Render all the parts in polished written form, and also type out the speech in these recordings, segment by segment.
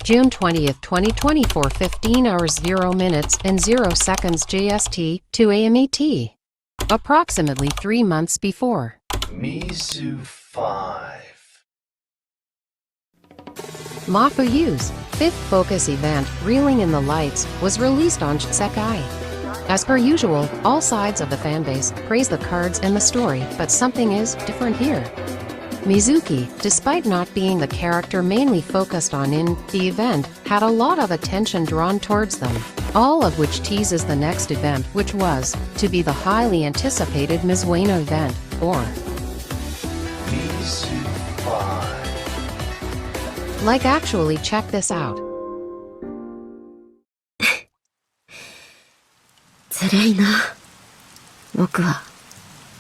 June 20th, 2024, 15 hours 0 minutes and 0 seconds JST, 2 AM ET. Approximately 3 months before. Mizu5. Mafuyu's fifth focus event, Reeling in the Lights, was released on Sekai. As per usual, all sides of the fanbase praise the cards and the story, but something is different here. Mizuki, despite not being the character mainly focused on in the event, had a lot of attention drawn towards them, all of which teases the next event, which was to be the highly anticipated Mizu5 event, or Mizu5. Like, actually check this out. 辛いな。僕は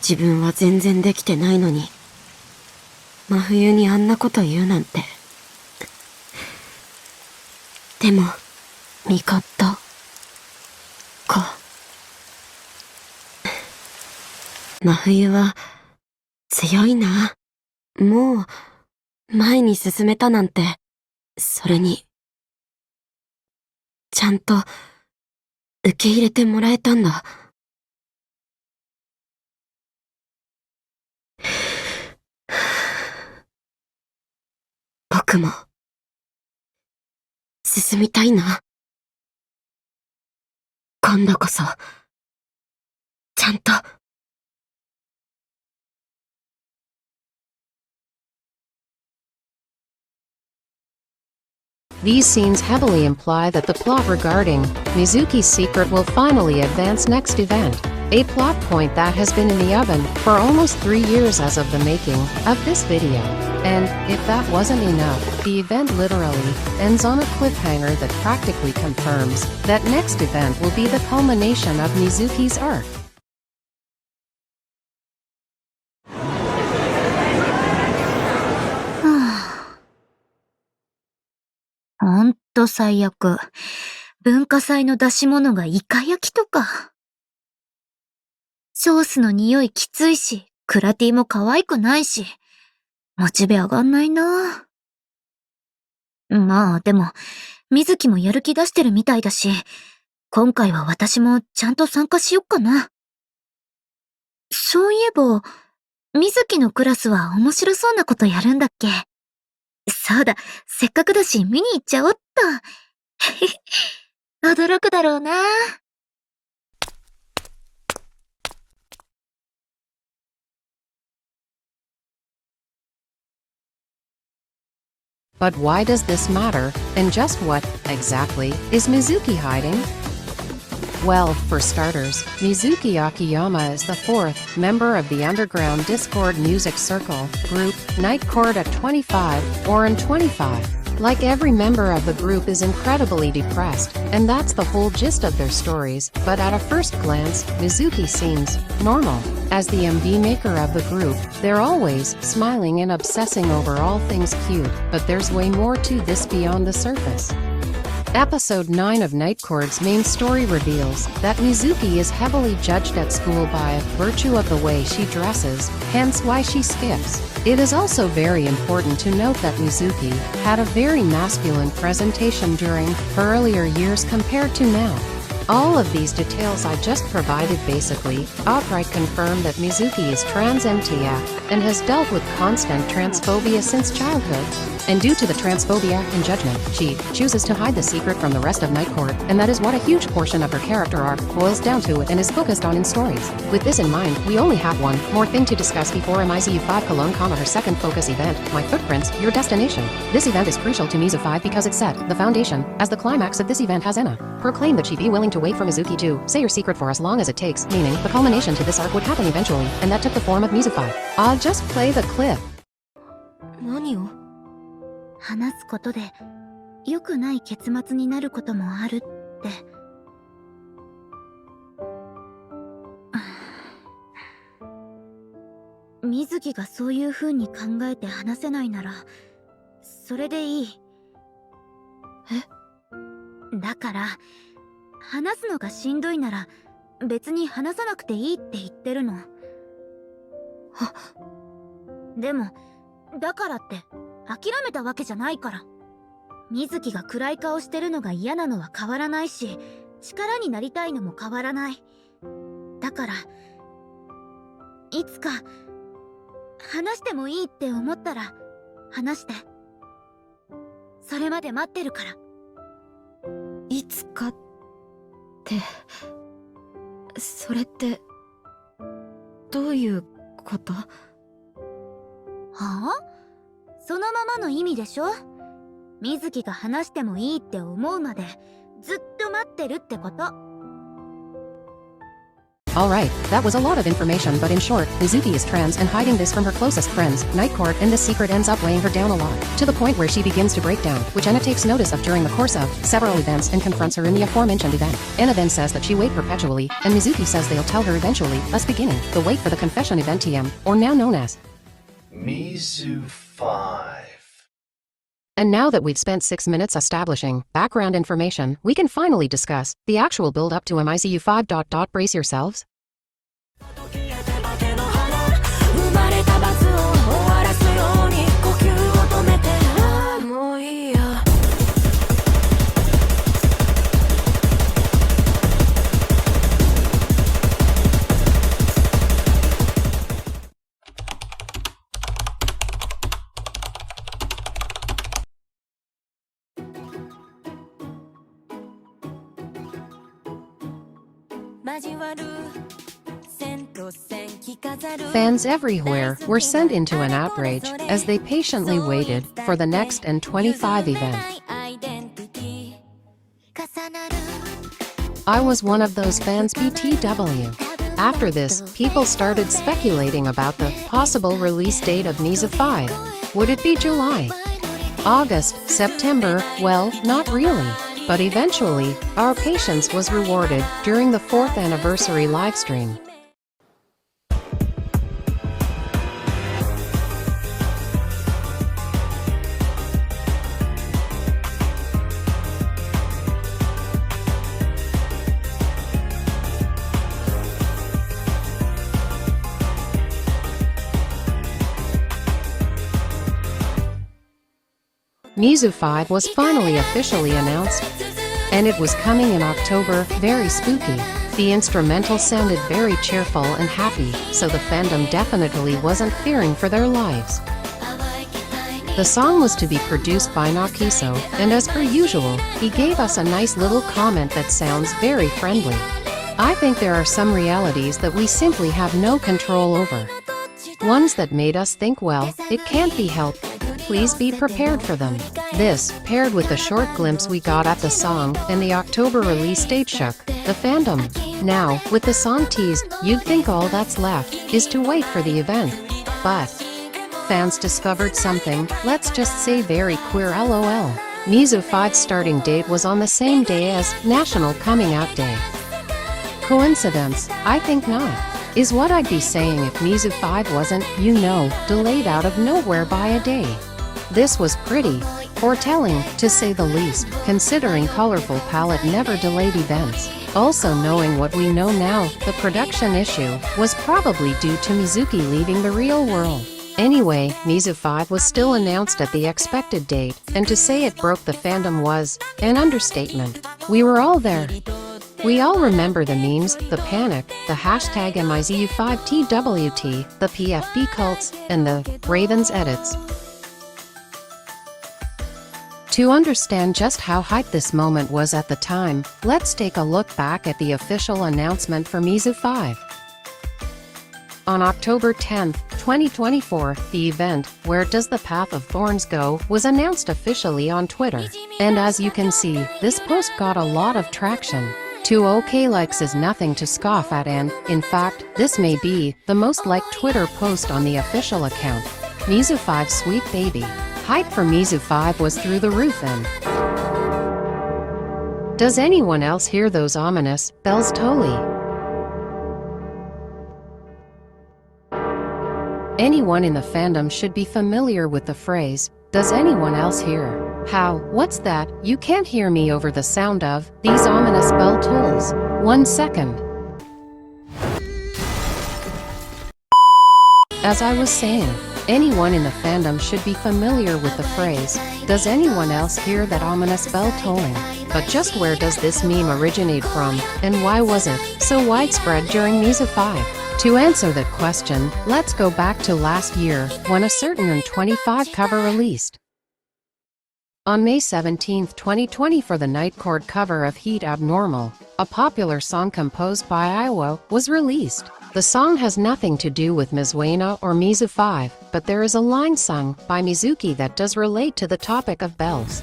自分は全然できてないのに、真冬にあんなこと言うなんて。でも、見方か。真冬は強いな。もう前に進めたなんて、それにちゃんと受け入れてもらえたんだ。僕も進みたいな。今度こそちゃんと。These scenes heavily imply that the plot regarding Mizuki's secret will finally advance next event, a plot point that has been in the oven for almost 3 years as of the making of this video. And, if that wasn't enough, the event literally ends on a cliffhanger that practically confirms that next event will be the culmination of Mizuki's arc. ほんと最悪。文化祭の出し物がイカ焼きとか。ソースの匂いきついし、クラティも可愛くないし、モチベ上がんないな。まあでも、水木もやる気出してるみたいだし、今回は私もちゃんと参加しよっかな。そういえば、水木のクラスは面白そうなことやるんだっけ？そうだ、せっかくだし見に行っちゃおっと。驚くだろうな。But why does this matter, and just what, exactly, is Mizuki hiding? Well, for starters, Mizuki Akiyama is the fourth member of the underground Discord music circle group, Night Court at 25, or in 25. Like every member of the group is incredibly depressed, and that's the whole gist of their stories, but at a first glance, Mizuki seems normal. As the MV maker of the group, they're always smiling and obsessing over all things cute, but there's way more to this beyond the surface. Episode 9 of Night Court's main story reveals that Mizuki is heavily judged at school by virtue of the way she dresses, hence why she skips. It is also very important to note that Mizuki had a very masculine presentation during her earlier years compared to now. All of these details I just provided basically outright confirm that Mizuki is trans MTF and has dealt with constant transphobia since childhood. And due to the transphobia and judgment, she chooses to hide the secret from the rest of Night Court, and that is what a huge portion of her character arc boils down to and is focused on in stories. With this in mind, we only have one more thing to discuss before Mizu5 Cologne, her second focus event, My Footprints, Your Destination. This event is crucial to Mizu5 because it set the foundation, as the climax of this event has Enna proclaimed that she'd be willing to wait for Mizuki to say her secret for as long as it takes, meaning the culmination to this arc would happen eventually, and that took the form of Mizu5. I'll just play the clip. 何を？話すことで良くない結末になることもあるって。水木がそういう風に考えて話せないならそれでいい。だから話すのがしんどいなら別に話さなくていいって言ってるの。でもだからって諦めたわけじゃないから。水木が暗い顔してるのが嫌なのは変わらないし、力になりたいのも変わらない。だから、いつか、話してもいいって思ったら、話して。それまで待ってるから。いつかって、それって、どういうこと？はあ？そのままの意味でしょ？水木が話してもいいって思うまで、ずっと待ってるってこと。Alright, that was a lot of information, but in short, Mizuki is trans and hiding this from her closest friends, Night Court, and this secret ends up weighing her down a lot, to the point where she begins to break down, which Anna takes notice of during the course of several events and confronts her in the aforementioned event. Anna then says that she wait perpetually, and Mizuki says they'll tell her eventually, thus beginning the wait for the confession event TM, or now known as Mizu5. And now that we've spent 6 minutes establishing background information, we can finally discuss the actual build-up to Mizu5. Brace yourselves. Fans everywhere were sent into an outrage as they patiently waited for the next N25 event. I was one of those fans BTW. After this, people started speculating about the possible release date of Mizu5. Would it be July? August? September? Well, not really. But eventually, our patience was rewarded during the 4th anniversary livestream. Mizu5 was finally officially announced, and it was coming in October, very spooky. The instrumental sounded very cheerful and happy, so the fandom definitely wasn't fearing for their lives. The song was to be produced by Nakiso, and as per usual, he gave us a nice little comment that sounds very friendly. I think there are some realities that we simply have no control over. Ones that made us think, well, it can't be helped. Please be prepared for them. This, paired with the short glimpse we got at the song and the October release date, shook the fandom. Now, with the song teased, you'd think all that's left is to wait for the event. But fans discovered something, let's just say very queer LOL. Mizu5's starting date was on the same day as National Coming Out Day. Coincidence? I think not. Is what I'd be saying if Mizu5 wasn't, you know, delayed out of nowhere by a day. This was pretty foretelling, to say the least, considering Colorful Palette never delayed events. Also knowing what we know now, the production issue was probably due to Mizuki leaving the real world. Anyway, Mizu5 was still announced at the expected date, and to say it broke the fandom was an understatement. We were all there. We all remember the memes, the panic, the hashtag Mizu5TWT, the PFP cults, and the Ravens edits. To understand just how hyped this moment was at the time, let's take a look back at the official announcement for Mizu5. On October 10, 2024, the event, Where Does the Path of Thorns Go?, was announced officially on Twitter. And as you can see, this post got a lot of traction. 2OK likes is nothing to scoff at, and, in fact, this may be the most liked Twitter post on the official account. Mizu5's sweet baby. Hype for Mizu5 was through the roof, and does anyone else hear those ominous bells tolling? Anyone in the fandom should be familiar with the phrase, does anyone else hear? How? What's that? You can't hear me over the sound of these ominous bell tolls. 1 second. As I was saying, Anyone in the fandom should be familiar with the phrase, "Does anyone else hear that ominous bell tolling?" But just where does this meme originate from, and why was it so widespread during Mizu5? To answer that question, let's go back to last year, when a certain N25 cover released. On May 17, 2020 for the Night Court cover of Heat Abnormal, a popular song composed by Iwo was released. The song has nothing to do with Mizuena or Mizu5, but there is a line sung by Mizuki that does relate to the topic of bells.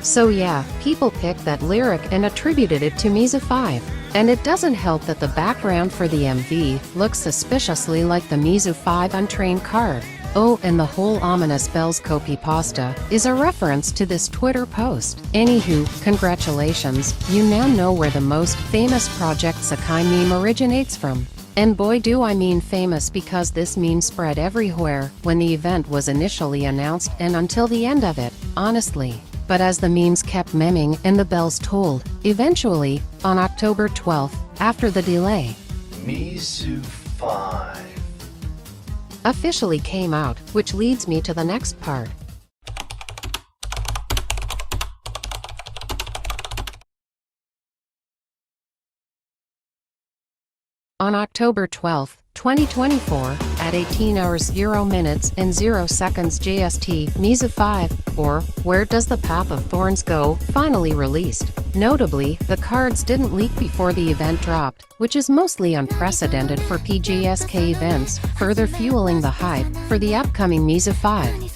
So yeah, people picked that lyric and attributed it to Mizu5. And it doesn't help that the background for the MV looks suspiciously like the Mizu5 untrained card. Oh, and the whole ominous bells copypasta is a reference to this Twitter post. Anywho, congratulations, you now know where the most famous Project Sekai meme originates from. And boy do I mean famous, because this meme spread everywhere when the event was initially announced and until the end of it, honestly. But as the memes kept memming and the bells tolled, eventually, on October 12th, after the delay, Mizu5 officially came out, which leads me to the next part. On October 12th, 2024, at 18 hours 0 minutes and 0 seconds JST, Mizu5, or Where Does the Path of Thorns Go, finally released. Notably, the cards didn't leak before the event dropped, which is mostly unprecedented for PGSK events, further fueling the hype for the upcoming Mizu5.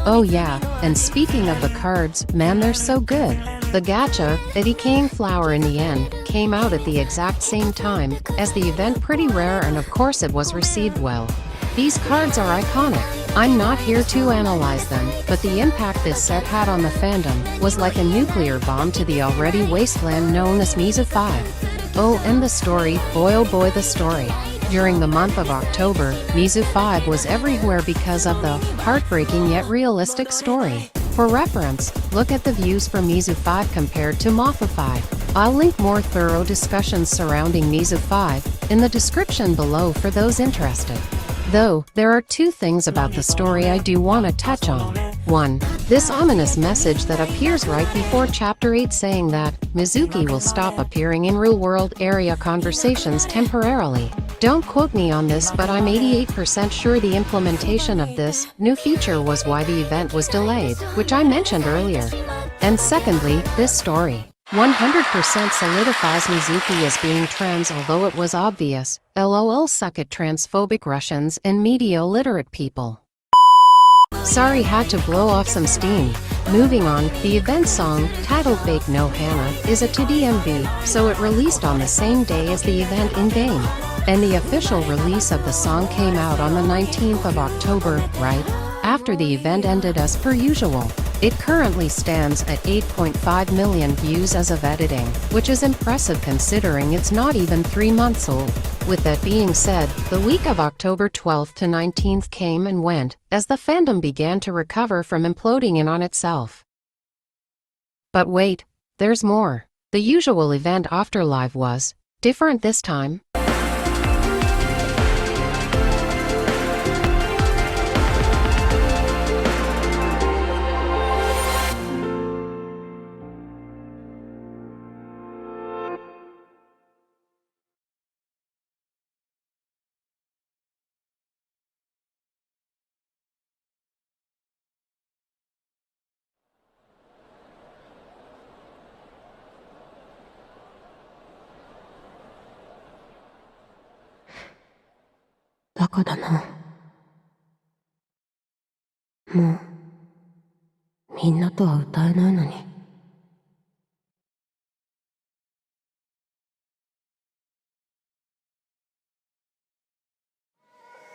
Oh yeah, and speaking of the cards, man, they're so good. The gacha, Eddie King Flower in the end, came out at the exact same time as the event, pretty rare, and of course it was received well. These cards are iconic. I'm not here to analyze them, but the impact this set had on the fandom was like a nuclear bomb to the already wasteland known as Mizu5. Oh, and the story, boy oh boy the story. During the month of October, Mizu5 was everywhere because of the heartbreaking yet realistic story. For reference, look at the views for Mizu5 compared to Mizu5. I'll link more thorough discussions surrounding Mizu5 in the description below for those interested. Though, there are two things about the story I do want to touch on. 1. This ominous message that appears right before Chapter 8 saying that Mizuki will stop appearing in real-world area conversations temporarily. Don't quote me on this, but I'm 88% sure the implementation of this new feature was why the event was delayed, which I mentioned earlier. And secondly, this story 100% solidifies Mizuki as being trans, although it was obvious. LOL, suck it transphobic Russians and media literate people. Sorry, had to blow off some steam. Moving on, the event song, titled Fake No Hana, is a 2D MV, so it released on the same day as the event in-game. And the official release of the song came out on the 19th of October, right after the event ended as per usual. It currently stands at 8.5 million views as of editing, which is impressive considering it's not even 3 months old. With that being said, the week of October 12th to 19th came and went, as the fandom began to recover from imploding in on itself. But wait, there's more. The usual event Afterlive was different this time. Bakaだな。もう、みんなとは歌えないのに。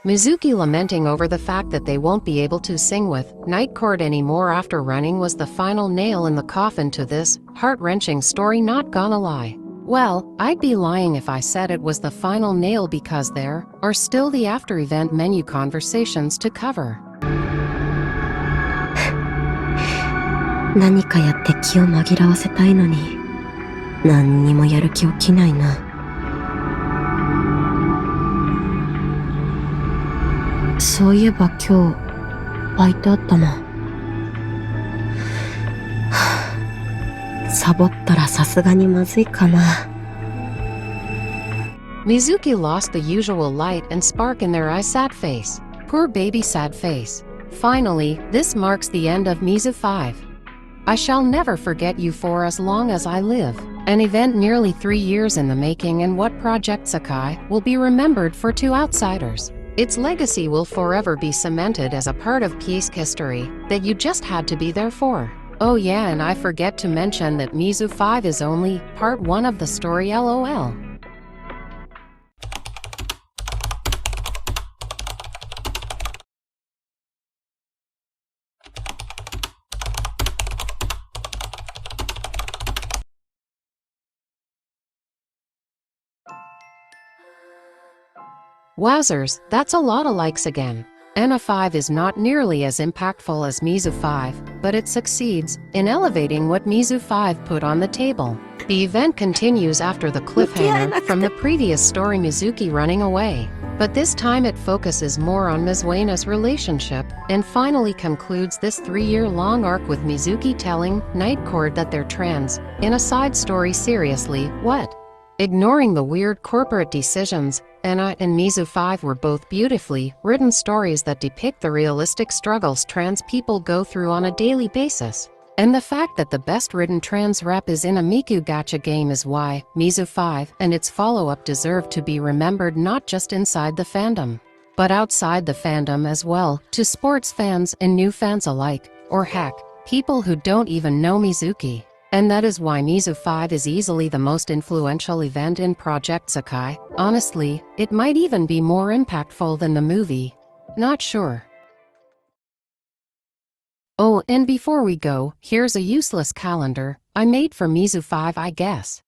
Mizuki lamenting over the fact that they won't be able to sing with Night Court anymore after running was the final nail in the coffin to this heart-wrenching story, not gonna lie. Well, I'd be lying if I said it was the final nail, because there are still the after-event menu conversations to cover. 何かやって気を紛らわせたいのに、何にもやる気起きないな。そういえば今日、バイトあったな。サボったらさすがにまずいかな。Mizuki lost the usual light and spark in their eyes. Sad face. Poor baby sad face. Finally, this marks the end of Mizu5. I shall never forget you for as long as I live. An event nearly 3 years in the making, and what Project Sekai will be remembered for to outsiders. Its legacy will forever be cemented as a part of peace history that you just had to be there for. Oh yeah, and I forget to mention that Mizu5 is only part 1 of the story. LOL. Wowzers, that's a lot of likes again. NA5 is not nearly as impactful as Mizu5, but it succeeds in elevating what Mizu5 put on the table. The event continues after the cliffhanger from the previous story, Mizuki running away. But this time it focuses more on Mizuena's relationship, and finally concludes this 3-year-long arc with Mizuki telling Night Court that they're trans, in a side story. Seriously, what? Ignoring the weird corporate decisions, Anna and Mizu5 were both beautifully written stories that depict the realistic struggles trans people go through on a daily basis. And the fact that the best written trans rep is in a Miku gacha game is why Mizu5 and its follow-up deserve to be remembered not just inside the fandom, but outside the fandom as well, to sports fans and new fans alike, or heck, people who don't even know Mizuki. And that is why Mizu5 is easily the most influential event in Project Sekai. Honestly, it might even be more impactful than the movie. Not sure. Oh, and before we go, here's a useless calendar I made for Mizu5, I guess.